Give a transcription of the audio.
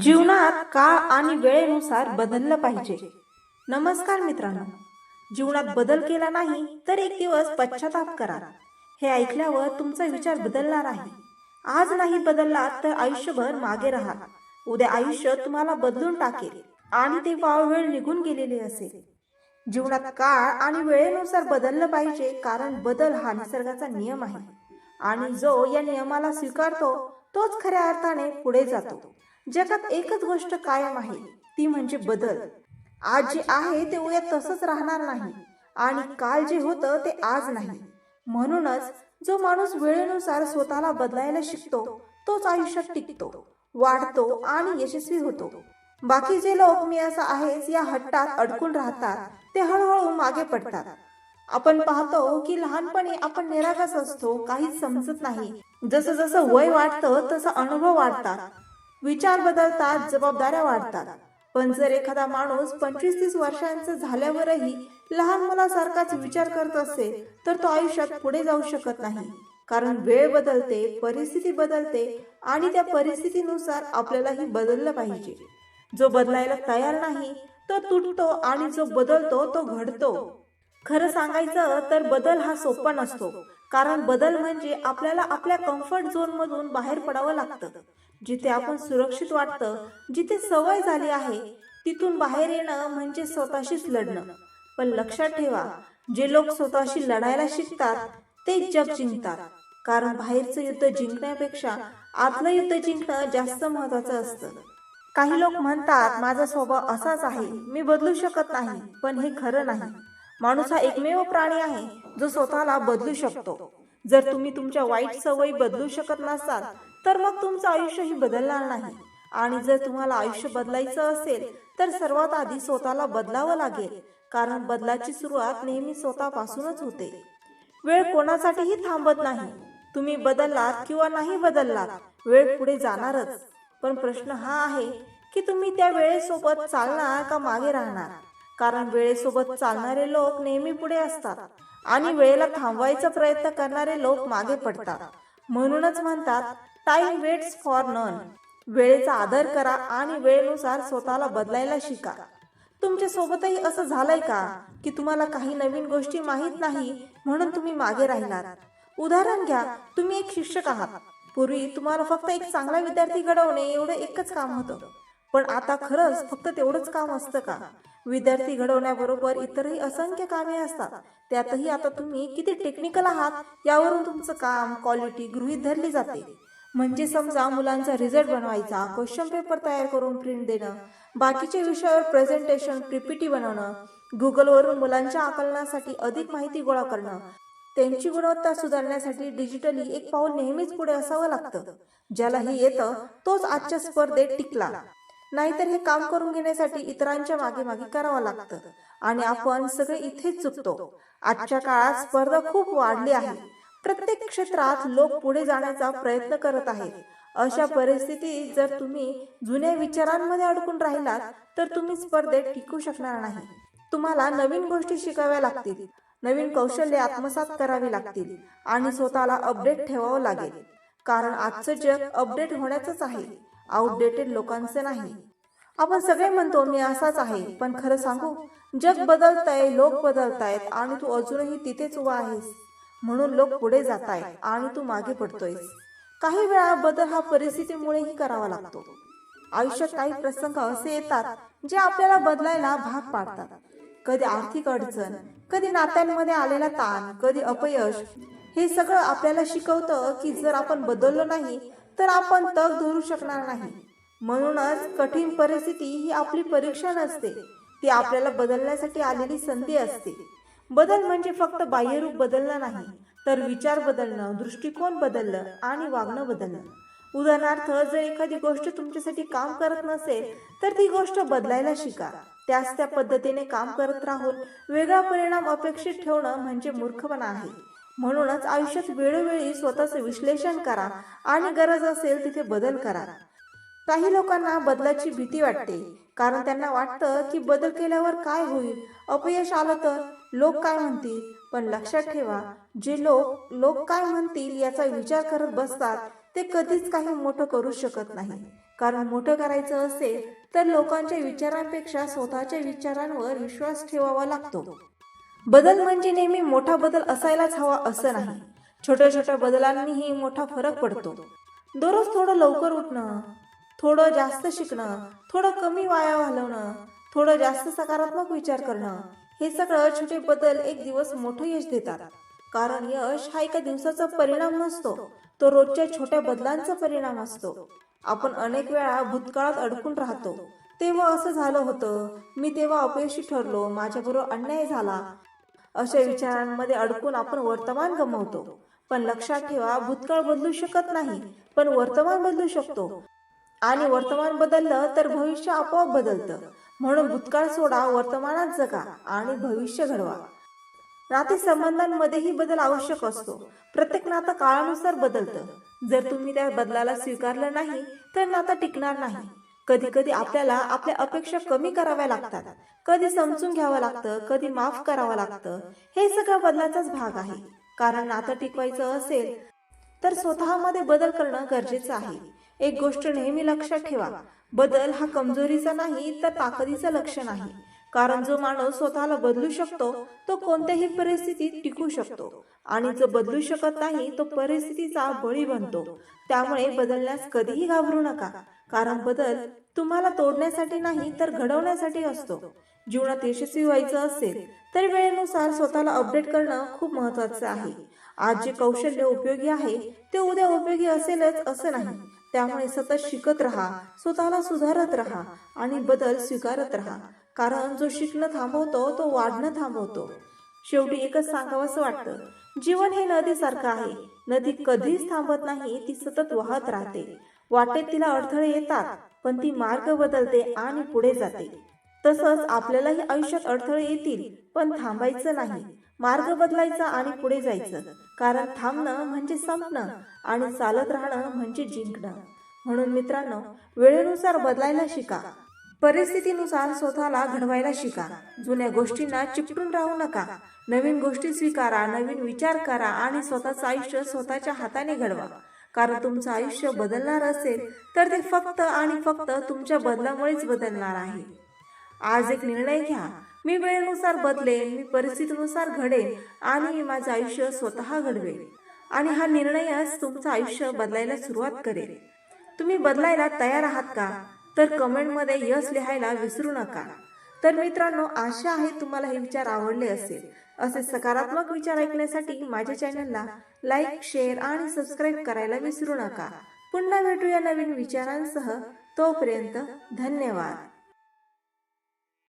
जीवनात काळ आणि वेळेनुसार बदललं पाहिजे. नमस्कार मित्रांनो. जीवनात बदल केला नाही तर एक दिवस पश्चाताप करा. हे ऐकल्यावर तुमचा विचार बदलणार आहे. आज नाही बदलला तर आयुष्यभर मागे राहाल. उद्या आयुष्य तुम्हाला बदलून टाकेल आणि तेव्हा वेळ निघून गेलेली असेल. जीवनात काळ आणि वेळेनुसार बदललं पाहिजे, कारण बदल हा निसर्गाचा नियम आहे आणि जो या नियमाला स्वीकारतो तोच खऱ्या अर्थाने पुढे जातो. जगात एकच गोष्ट कायम आहे, ती म्हणजे बदल. आज जे आहे ते उद्या तसंच राहणार नाही आणि काल जे होतं ते आज नाही. म्हणूनच जो माणूस वेळेनुसार स्वतःला बदलायला शिकतो तोच आयुष्यात टिकतो, वाढतो आणि यशस्वी होतो. बाकी जे लोक मी असं आहेच या हट्टात अडकून राहतात ते हळूहळू मागे पडतात. आपण पाहतो की लहानपणी आपण निरागस असतो, काहीच समजत नाही. जसं जसं वय वाढतं तसा अनुभव वाढतात, विचार बदलतात, जबाबदाऱ्या वाढतात. पण जर एखादा माणूस 25-30 वर्षांचा झाल्यावरही लहान मुलासारखाच विचार करत असेल तर तो आयुष्यात पुढे जाऊ शकत नाही. कारण वेळ बदलते, परिस्थिती बदलते आणि त्या परिस्थितीनुसार आपल्यालाही बदललं पाहिजे. जो बदलायला तयार नाही तो तुटतो आणि जो बदलतो तो घडतो. खरं सांगायचं तर बदल हा सोपा नसतो, कारण बदल म्हणजे आपल्याला आपल्या कम्फर्ट झोन मधून बाहेर पडावं लागतं. जिथे आपण सुरक्षित वाटतं, जिथे सवय झाली आहे, तिथून बाहेर येणं म्हणजे स्वतःशीच लढणं. पण लक्षात ठेवा, जे लोक स्वतःशी लढायला शिकतात तेच जग जिंकतात. कारण बाहेरचं युद्ध जिंकण्यापेक्षा आतलं युद्ध जिंकणं जास्त महत्वाचं असतं. काही लोक म्हणतात माझा स्वभाव असाच आहे, मी बदलू शकत नाही. पण हे खरं नाही. माणूस हा एकमेव प्राणी आहे जो स्वतःला बदलू शकतो. जर तुम्ही तुमच्या वाईट सवयी बदलू शकत नसाल तर मग तुमचं आयुष्यही बदलणार नाही. आणि जर तुम्हाला आयुष्य बदलायचं असेल तर सर्वात आधी स्वतःला बदलावं लागेल, कारण बदलाची सुरुवात नेहमी स्वतःपासूनच होते. वेळ कोणासाठीही थांबत नाही. तुम्ही बदललात किंवा नाही बदललात, वेळ पुढे जाणारच. पण प्रश्न हा आहे की तुम्ही त्या वेळेसोबत चालणार का मागे राहणार. कारण वेळेसोबत चालणारे लोक नेहमी पुढे असतात आणि वेळेला थांबवायचा प्रयत्न करणारे लोक मागे पडतात. म्हणूनच म्हणतात टाइम वेट्स फॉर नन. वेळेचा आदर करा आणि वेळेनुसार स्वतःला बदलायला शिका. तुमच्या सोबतही असं झालंय का की तुम्हाला काही नवीन गोष्टी माहीत नाही म्हणून तुम्ही मागे राहिलात. उदाहरण घ्या, तुम्ही एक शिक्षक आहात. पूर्वी तुम्हाला फक्त एक चांगला विद्यार्थी घडवणे एवढं एकच काम होतं. पण आता खरंच फक्त तेवढंच काम असतं का? विद्यार्थी घडवण्याबरोबर इतरही असंख्य कामे असतात. त्यातही आता तुम्ही किती टेक्निकल आहात यावरून तुमचं काम क्वालिटी गृहीत धरली जाते. म्हणजे समजा मुलांचा रिझल्ट बनवायचा, क्वेश्चन पेपर तयार करून प्रिंट देणं, बाकीच्या विषयावर प्रेझेंटेशन पीपीटी बनवणं, गुगलवरून मुलांच्या आकलनासाठी अधिक माहिती गोळा करणं, त्यांची गुणवत्ता सुधारण्यासाठी डिजिटली एक पाऊल नेहमीच पुढे असावं लागतं. ज्याला हे येतं तोच आजच्या स्पर्धेत टिकला. नाहीतर हे काम करून घेण्यासाठी इतरांच्या मागे मागे करावं लागतं आणि आपण सगळे इथेच चुकतो. आजच्या काळात स्पर्धा खूप वाढली आहे. प्रत्येक क्षेत्रात लोक पुढे जाण्याचा प्रयत्न करत आहेत. अशा परिस्थितीत जर तुम्ही जुन्या विचारांमध्ये अडकून राहिलात तर तुम्ही स्पर्धेत टिकू शकणार नाही. तुम्हाला नवीन गोष्टी शिकाव्या लागतील, नवीन कौशल्ये आत्मसात करावी लागतील आणि स्वतःला अपडेट ठेवावं लागेल. कारण आजचं जग अपडेट होण्याचंच आहे, आउटडेटेड लोकांचे नाही. आपण सगळे म्हणतो मी असाच आहे, पण खरं सांगू, जग बदलतंय, लोक बदलतायत आणि तू अजूनही तिथेच उभा आहेस. म्हणून लोक पुढे जात आहेत आणि तू मागे पडतोयस. काही वेळा बदल हा परिस्थितीमुळेही करावा लागतो. आयुष्यात काही प्रसंग असे येतात जे आपल्याला बदलायला भाग पाडतात. कधी आर्थिक अडचण, कधी नात्यांमध्ये आलेला ताण, कधी अपयश. हे सगळं आपल्याला शिकवतं की जर आपण बदललो नाही तर आपण तग धरू शकणार नाही. म्हणूनच कठीण परिस्थिती ही आपली परीक्षा नसते, ती आपल्याला बदलण्यासाठी आलेली संधी असते. बदल म्हणजे फक्त बाह्यरूप बदलणं नाही, तर विचार बदलणं, दृष्टिकोन बदलणं आणि वागणं बदलणं. उदाहरणार्थ, जर एखादी गोष्ट तुमच्यासाठी काम करत नसेल तर ती गोष्ट बदलायला शिका. त्याच त्या पद्धतीने काम करत राहून वेगळा परिणाम अपेक्षित ठेवणं म्हणजे मूर्खपणा आहे. म्हणूनच आयुष्यात वेळोवेळी स्वतःचं विश्लेषण करा आणि गरज असेल तिथे बदल करा. काही लोकांना बदलाची भीती वाटते, कारण त्यांना वाटतं की बदल केल्यावर काय होईल, अपयश आलं तर लोक काय म्हणतील. पण लक्षात ठेवा, जे लोक लोक काय म्हणतील याचा विचार करत बसतात ते कधीच काही मोठं करू शकत नाही. कारण मोठं करायचं असेल तर लोकांच्या विचारांपेक्षा स्वतःच्या विचारांवर विश्वास ठेवावा लागतो. बदल म्हणजे नेहमी मोठा बदल असायलाच हवा असं नाही. छोट्या छोट्या बदलांनीही मोठा फरक पडतो. दररोज थोडं लवकर उठणं, थोडं जास्त शिकणं, थोडं कमी वाया घालवणं, थोडं जास्त सकारात्मक विचार करणं, हे सगळं छोटे बदल एक दिवस मोठं यश देतात. कारण यश हा एका दिवसाचा परिणाम नसतो, तो रोजच्या छोट्या बदलांचा परिणाम असतो. आपण अनेक वेळा भूतकाळात अडकून राहतो. तेव्हा असं झालं होतं, मी तेव्हा अपयशी ठरलो, माझ्याबरोबर अन्याय झाला, अशा विचारांमध्ये अडकून आपण वर्तमान गमावतो. पण लक्षात ठेवा, भूतकाळ बदलू शकत नाही, पण वर्तमान बदलू शकतो. आणि वर्तमान बदललं तर भविष्य आपोआप बदलतं. म्हणून भूतकाळ सोडा, वर्तमानात जगा आणि भविष्य घडवा. नातेसंबंधांमध्येही बदल आवश्यक असतो. प्रत्येक नातं काळानुसार बदलतं. जर तुम्ही त्या बदलाला स्वीकारलं नाही तर नातं टिकणार नाही. कधी कधी आपल्याला आपल्या अपेक्षा कमी कराव्या लागतात, कधी समजून घ्यावं लागतं, कधी माफ करावं लागतं. हे सगळं बदलाचाच भाग आहे. कारण नातं टिकवायचं असेल तर स्वतःमध्ये बदल करणं गरजेचं आहे. एक गोष्ट नेहमी लक्षात ठेवा, बदल हा कमजोरीचा नाही तर ताकदीचं लक्षण आहे. कारण जो माणूस स्वतःला बदलू शकतो तो कोणत्याही परिस्थितीत टिकू शकतो, आणि जो बदलू शकत नाही तो परिस्थितीचा बळी बनतो. त्यामुळे बदलण्यास कधीही घाबरू नका. कारण बदल तुम्हाला तोडण्यासाठी नाही तर घडवण्यासाठी असतो. जीवनात यशस्वी व्हायचं असेल तर वेळेनुसार स्वतःला अपडेट करणं खूप महत्त्वाचं आहे. आज जे कौशल्य उपयोगी आहे ते उद्या उपयोगी असेलच असं नाही. त्यामुळे सतत शिकत राहा, स्वतःला सुधारत राहा आणि बदल स्वीकारत राहा. कारण जो शिकणं थांबवतो तो वाढणं थांबवतो. शेवटी एकच सांगावंसं वाटतं, जीवन हे नदीसारखं आहे. नदी कधीच थांबत नाही, ती सतत वाहत राहते. वाटेत तिला अडथळे येतात, पण ती मार्ग बदलते आणि पुढे जाते. तसंच आपल्यालाही आयुष्यात अडथळे येतील, पण थांबायचं नाही. मार्ग बदलायचा आणि पुढे जायचं. कारण थांबणं म्हणजे संपणं आणि चालत राहणं म्हणजे जिंकणं. म्हणून मित्रांनो, वेळेनुसार बदलायला शिका. परिस्थितीनुसार स्वतःला घडवायला शिका. जुन्या गोष्टींना चिकटून राहू नका. नवीन गोष्टी स्वीकारा, नवीन विचार करा आणि स्वतःचं आयुष्य स्वतःच्या हाताने घडवा. कारण तुमचं आयुष्य बदलणार असेल तर ते फक्त आणि फक्त तुमच्या बदलामुळेच बदलणार आहे. आज एक निर्णय घ्या, मी वेळेनुसार बदलेन, मी परिस्थितीनुसार घडेन आणि मी माझं आयुष्य स्वतः घडवेन. आणि हा निर्णयच तुमचं आयुष्य बदलायला सुरुवात करेल. तुम्ही बदलायला तयार आहात का? तर कमेंटमध्ये यस लिहायला विसरू नका. तर मित्रांनो, आशा आहे तुम्हाला हे विचार आवडले असेल. असे सकारात्मक विचार ऐकण्यासाठी माझ्या चॅनलला लाईक, शेअर आणि सबस्क्राईब करायला विसरू नका. पुन्हा भेटूया नवीन विचारांसह. तोपर्यंत धन्यवाद.